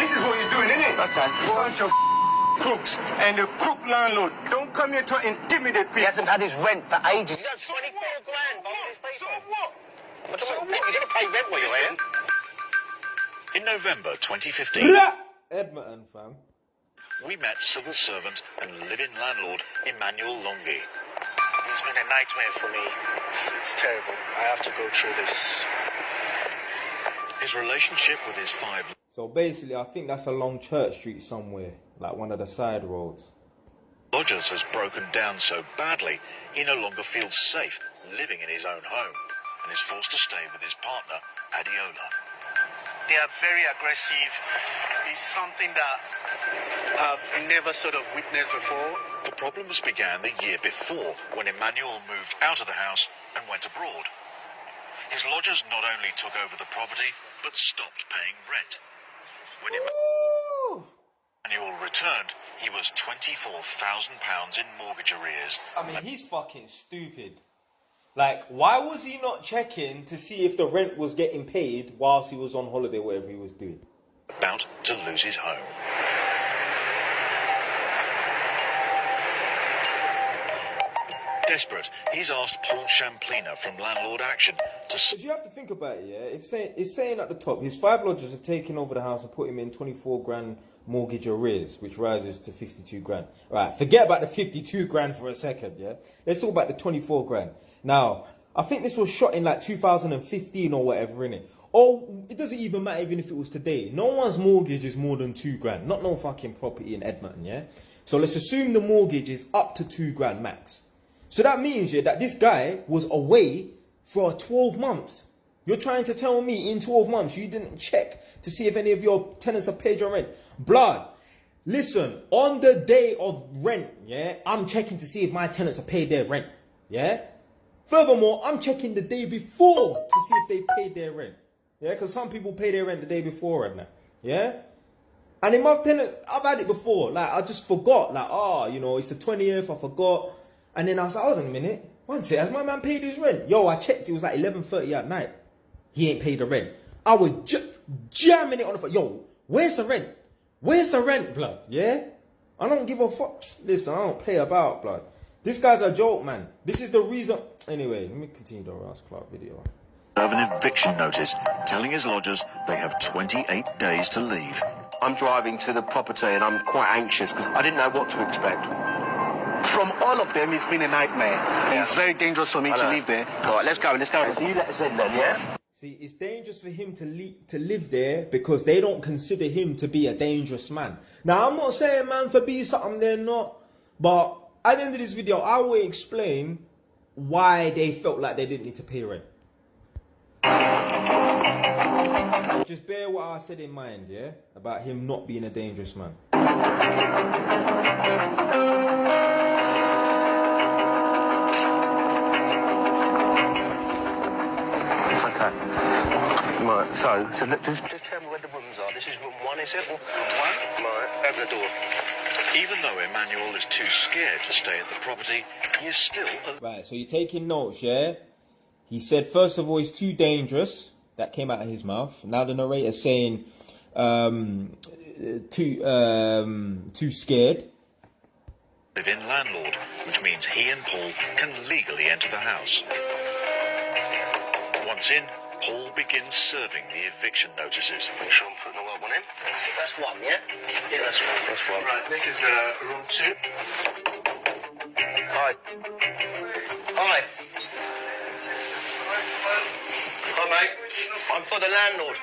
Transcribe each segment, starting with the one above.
This is what you're doing, isn't it? Okay. Bunch of crooks. And the crook landlord don't come here to intimidate people. He hasn't had his rent for ages. He's had So 24 what? grand. So what? You're going to pay rent while you're here. In November 2015, Edmonton, fam. we met civil servant and live-in landlord Emmanuel Longi. It's been a nightmare for me. It's terrible. I have to go through this. His relationship with his 5 So basically, I think that's along Church Street somewhere, like one of the side roads. lodgers has broken down so badly he no longer feels safe living in his own home and is forced to stay with his partner, Adiola. They are very aggressive. It's something that I've never sort of witnessed before. The problems began the year before when Emmanuel moved out of the house and went abroad. His lodgers not only took over the property, but stopped paying rent. When Emmanuel returned, he was £24,000 in mortgage arrears. I mean, he's fucking stupid. Like, why was he not checking to see if the rent was getting paid whilst he was on holiday, whatever he was doing? About to lose his home. Desperate, he's asked Paul Champlina from Landlord Action to... Because you have to think about it, yeah? It's saying at the top, his 5 lodgers have taken over the house and put him in 24 grand mortgage arrears, which rises to 52 grand. Right, forget about the 52 grand for a second, yeah? Let's talk about the 24 grand. Now, I think this was shot in like 2015 or whatever, innit? Or, it doesn't even matter even if it was today. No one's mortgage is more than 2 grand. Not no fucking property in Edmonton, yeah? So let's assume the mortgage is up to 2 grand max. So that means, yeah, that this guy was away for 12 months. You're trying to tell me in 12 months you didn't check to see if any of your tenants have paid your rent? Blood. Listen, on the day of rent, yeah, I'm checking to see if my tenants have paid their rent, yeah? Furthermore, I'm checking the day before to see if they've paid their rent, yeah? Because some people pay their rent the day before and that, yeah? And in my tenant, I've had it before. Like, I just forgot. Like, you know, it's the 20th, I forgot. And then I was like, hold on a minute. One sec, has my man paid his rent? Yo, I checked, it was like 11:30 at night. He ain't paid the rent. I was jamming it on the phone. Yo, where's the rent? Where's the rent, blood? Yeah? I don't give a fuck. Listen, I don't play about, blood. This guy's a joke, man. This is the reason. Anyway, let me continue the Ross Clark video. Serve an eviction notice telling his lodgers they have 28 days to leave. I'm driving to the property and I'm quite anxious because I didn't know what to expect. From all of them, it's been a nightmare. Yeah. It's very dangerous for me to live there. All right, let's go. So you let us in then, yeah? See, it's dangerous for him to live there because they don't consider him to be a dangerous man. Now, I'm not saying man for be something they're not, but at the end of this video, I will explain why they felt like they didn't need to pay rent. Just bear what I said in mind, yeah? About him not being a dangerous man. Okay. Right, so look, just tell me where the rooms are. This is room 1, is it? Room 1? Right, open the door. Even though Emmanuel is too scared to stay at the property, he is still... Right, so you're taking notes, yeah? He said, first of all, he's too dangerous. That came out of his mouth. Now the narrator's saying, too scared. Live-in landlord, which means he and Paul can legally enter the house. Once in, Paul begins serving the eviction notices. Make sure I'm putting the right one in. That's 1, yeah? Yeah, that's one. That's 1. Right, this is room 2. Hi. Hi. Hi, mate. I'm for the landlord.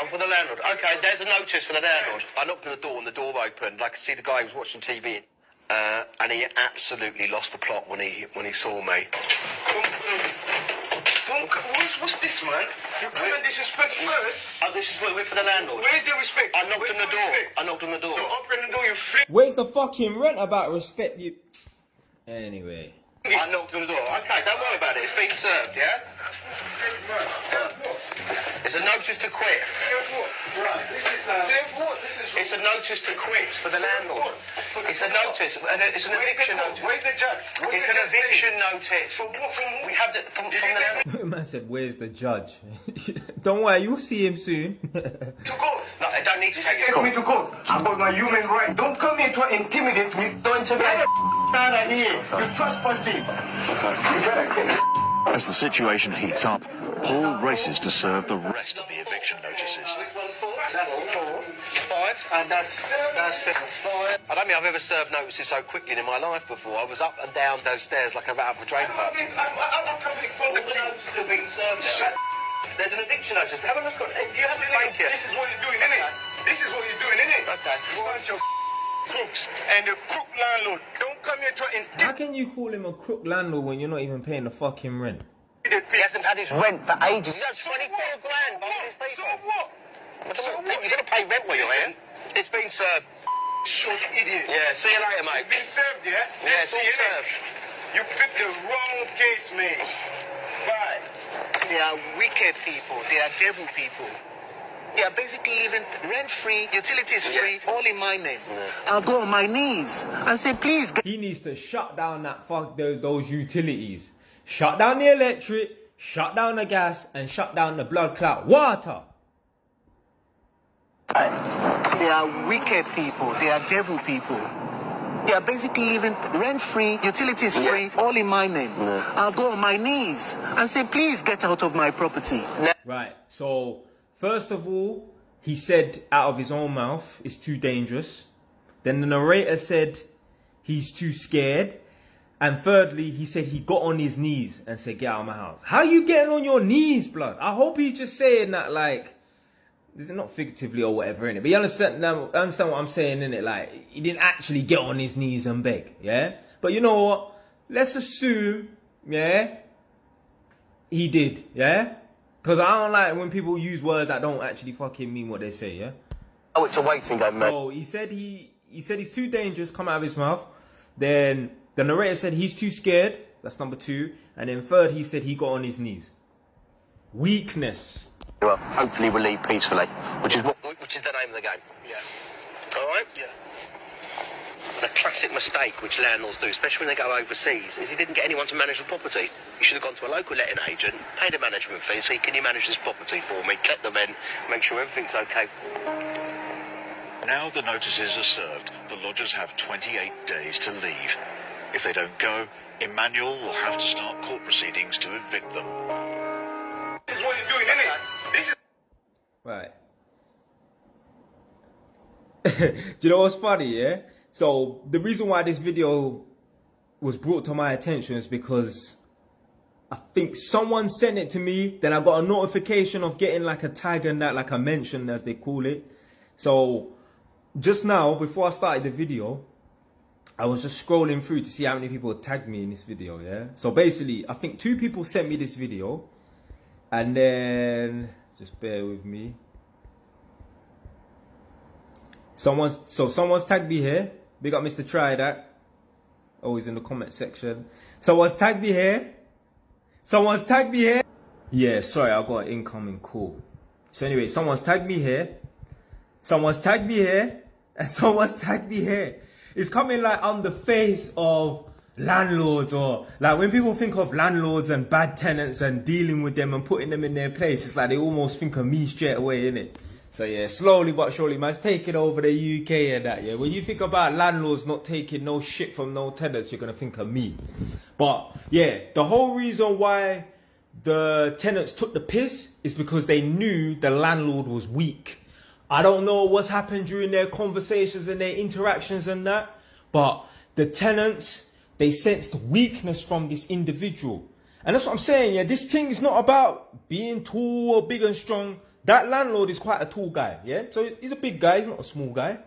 I'm for the landlord. Okay, there's a notice for the landlord. I knocked on the door and the door opened. I could see the guy who was watching TV. And he absolutely lost the plot when he saw me. What's this, man? You come and disrespect first. This is we're for the landlord. Where's the respect? I knocked on the door. I knocked on the door. You open the door, you flip. Where's the fucking rent about respect you? Anyway. I knocked on the door. Okay, don't worry about it. It's been served, yeah? It's a notice to quit. Right, this is what? This is It's a notice to quit for the landlord. It's a notice. It's an eviction notice. Where's the judge? It's an eviction notice. From what? From who? We have the from the Man said, "Where's the judge?" Don't worry, you'll see him soon. To court. No, I don't need to take it. Take me to court about my human right. Don't come here to intimidate me. Don't intimidate. Get out of here. You trespassing. You better get As the situation heats up, Paul races to serve the rest of the eviction notices. Which one's 4? That's 4. 5. And that's 6. 5. I don't think I've ever served notices so quickly in my life before. I was up and down those stairs like a rat up a drain pipe. I'm a public All the notices are being served now. There's an eviction notice. Have a look at it. Do you have the bank here? This is what you're doing, innit? This is what you're doing, innit? Okay. You bunch of crooks and the crook landlord. Don't come here to How can you call him a crook landlord when you're not even paying the fucking rent? intimidate He hasn't had his rent for ages. He's had So 24 what? grand. So what? So what? You're going to pay rent while you're here. It's been served. Short idiot. Yeah, see you later, mate. You've been served, yeah? Yeah, Let's it's all see, innit? served. You picked the wrong case, mate. Bye. They are wicked people. They are devil people. They are basically living rent-free, utilities free, all in my name. I'll go on my knees and say, please, He needs to shut down those utilities. Shut down the electric, shut down the gas, and shut down the blood clot water. they are wicked people. They are devil people. They are basically living rent-free, utilities free, all in my name. I'll go on my knees and say, please get out of my property. Right, so first of all, he said out of his own mouth, it's too dangerous. Then the narrator said he's too scared. And thirdly, he said he got on his knees and said, get out of my house. How are you getting on your knees, blood? I hope he's just saying that, like, this is not figuratively or whatever, innit? But you understand what I'm saying, innit? Like, he didn't actually get on his knees and beg, yeah? But you know what? Let's assume, yeah, he did, yeah? Because I don't like when people use words that don't actually fucking mean what they say, yeah? Oh, it's a waiting game, mate. So he said he's too dangerous, come out of his mouth. Then the narrator said he's too scared. That's number 2. And then third, he said he got on his knees. Weakness. Well, hopefully we'll leave peacefully, which is the name of the game. Yeah. All right? Yeah. The classic mistake which landlords do, especially when they go overseas, is he didn't get anyone to manage the property. You should have gone to a local letting agent, paid a management fee, say, can you manage this property for me, collect the rent, make sure everything's okay. Now the notices are served, the lodgers have 28 days to leave. If they don't go, Emmanuel will have to start court proceedings to evict them. This is what you're doing, innit? This is Right. Do you know what's funny, yeah? So the reason why this video was brought to my attention is because I think someone sent it to me. Then I got a notification of getting like a tag and that, like a mention as they call it. So just now, before I started the video, I was just scrolling through to see how many people tagged me in this video, yeah? So basically, I think 2 people sent me this video. And then, just bear with me. Someone's tagged me here. Big up Mr. Try That. Always in the comment section. Someone's tagged me here. Someone's tagged me here. Yeah, sorry, I got an incoming call. So anyway, someone's tagged me here. Someone's tagged me here. And someone's tagged me here. It's coming like on the face of landlords, or like when people think of landlords and bad tenants and dealing with them and putting them in their place, it's like they almost think of me straight away, innit? So yeah, slowly but surely, man's taking over the UK and that, yeah. When you think about landlords not taking no shit from no tenants, you're gonna think of me. But yeah, the whole reason why the tenants took the piss is because they knew the landlord was weak. I don't know what's happened during their conversations and their interactions and that, but the tenants, they sensed weakness from this individual. And that's what I'm saying, yeah, this thing is not about being tall or big and strong. That landlord is quite a tall guy, yeah? So he's a big guy, he's not a small guy.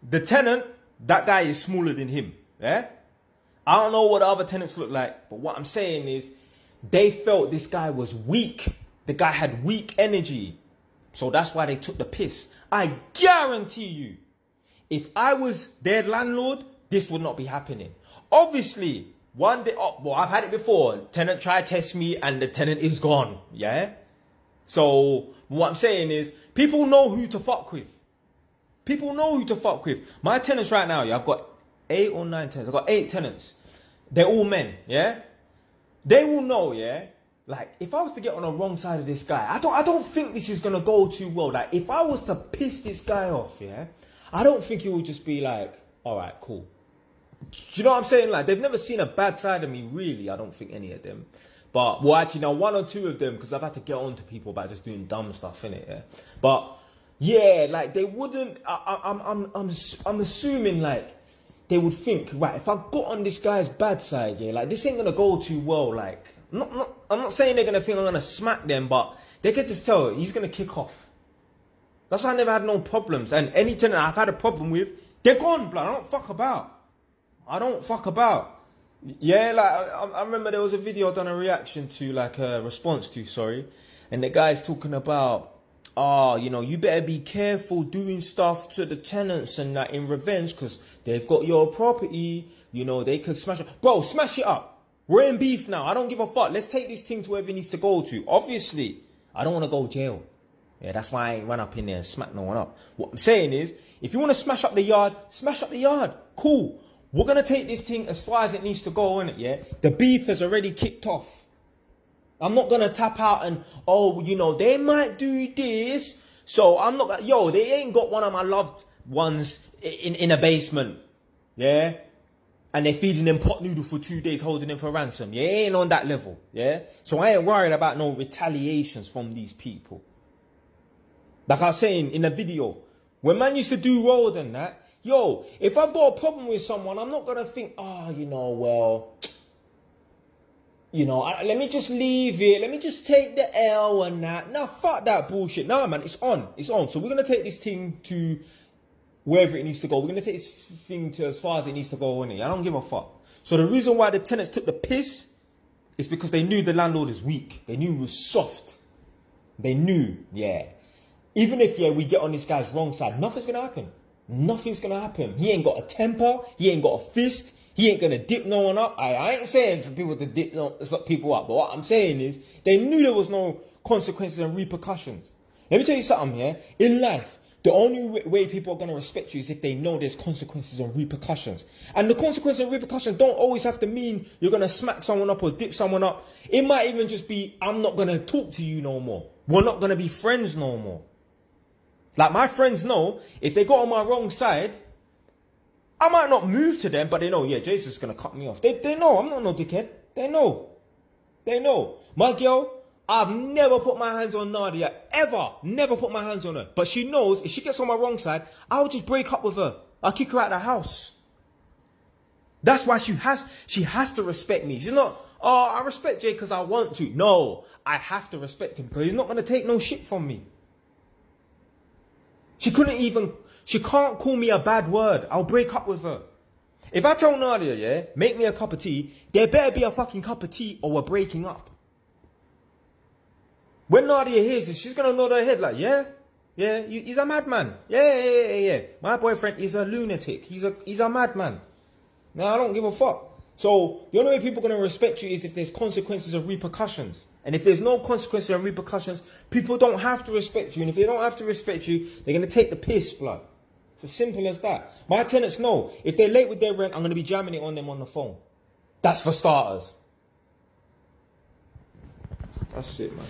The tenant, that guy is smaller than him, yeah? I don't know what the other tenants look like, but what I'm saying is they felt this guy was weak. The guy had weak energy. So that's why they took the piss. I guarantee you, if I was their landlord, this would not be happening. Obviously, one day, well, I've had it before. Tenant tried to test me and the tenant is gone, yeah? So what I'm saying is, people know who to fuck with. People know who to fuck with. My tenants right now, yeah, I've got 8 or 9 tenants. I've got 8 tenants. They're all men, yeah? They will know, yeah? Like, if I was to get on the wrong side of this guy, I don't think this is gonna go too well. Like, if I was to piss this guy off, yeah? I don't think he would just be like, alright, cool. Do you know what I'm saying? Like, they've never seen a bad side of me, really. I don't think any of them. But, well, actually, now 1 or 2 of them, because I've had to get on to people about just doing dumb stuff, innit, yeah? But, yeah, like, they wouldn't, I'm assuming, like, they would think, right, if I got on this guy's bad side, yeah, like, this ain't gonna go too well, like, I'm not saying they're gonna think I'm gonna smack them, but they can just tell he's gonna kick off. That's why I never had no problems. And any tenant I've had a problem with, they're gone, blood. I don't fuck about. Yeah, like I remember there was a video I done a reaction to, like a response to, sorry, and the guy's talking about, you know, you better be careful doing stuff to the tenants and that in revenge because they've got your property. You know, they could smash it. Bro, smash it up. We're in beef now. I don't give a fuck. Let's take this thing to wherever it needs to go to. Obviously, I don't want to go jail. Yeah, that's why I ain't run up in there and smack no one up. What I'm saying is, if you want to smash up the yard, smash up the yard. Cool. We're going to take this thing as far as it needs to go, innit, yeah? The beef has already kicked off. I'm not going to tap out and, oh, you know, they might do this. So I'm not, yo, they ain't got one of my loved ones in a basement. Yeah? And they're feeding them pot noodle for 2 days, holding them for ransom. Yeah, it ain't on that level. Yeah? So I ain't worried about no retaliations from these people. Like I was saying in the video, when man used to do road and that, yo, if I've got a problem with someone, I'm not going to think, you know, well, you know, let me just leave it. Let me just take the L and that. Nah, fuck that bullshit. Nah, man, it's on. It's on. So we're going to take this thing to wherever it needs to go. We're going to take this thing to as far as it needs to go, innit? I don't give a fuck. So the reason why the tenants took the piss is because they knew the landlord is weak. They knew he was soft. They knew, yeah. Even if, yeah, we get on this guy's wrong side, nothing's going to happen. Nothing's going to happen. He ain't got a temper. He ain't got a fist. He ain't going to dip no one up. I ain't saying for people to dip people up. But what I'm saying is, they knew there was no consequences and repercussions. Let me tell you something, yeah? In life, the only way people are going to respect you is if they know there's consequences and repercussions. And the consequences and repercussions don't always have to mean you're going to smack someone up or dip someone up. It might even just be, I'm not going to talk to you no more. We're not going to be friends no more. Like, my friends know, if they got on my wrong side, I might not move to them, but they know, yeah, Jason's going to cut me off. They know, I'm not no dickhead. They know. They know. My girl, I've never put my hands on Nadia, ever. Never put my hands on her. But she knows, if she gets on my wrong side, I'll just break up with her. I'll kick her out of the house. That's why she has to respect me. She's not, I respect Jay because I want to. No, I have to respect him because he's not going to take no shit from me. She can't call me a bad word. I'll break up with her. If I tell Nadia, yeah, make me a cup of tea, there better be a fucking cup of tea or we're breaking up. When Nadia hears this, she's going to nod her head like, yeah, he's a madman. Yeah. My boyfriend is a lunatic. He's a madman. No, I don't give a fuck. So, the only way people are going to respect you is if there's consequences and repercussions. And if there's no consequences and repercussions, people don't have to respect you. And if they don't have to respect you, they're going to take the piss, blood. It's as simple as that. My tenants know, if they're late with their rent, I'm going to be jamming it on them on the phone. That's for starters. That's it, man.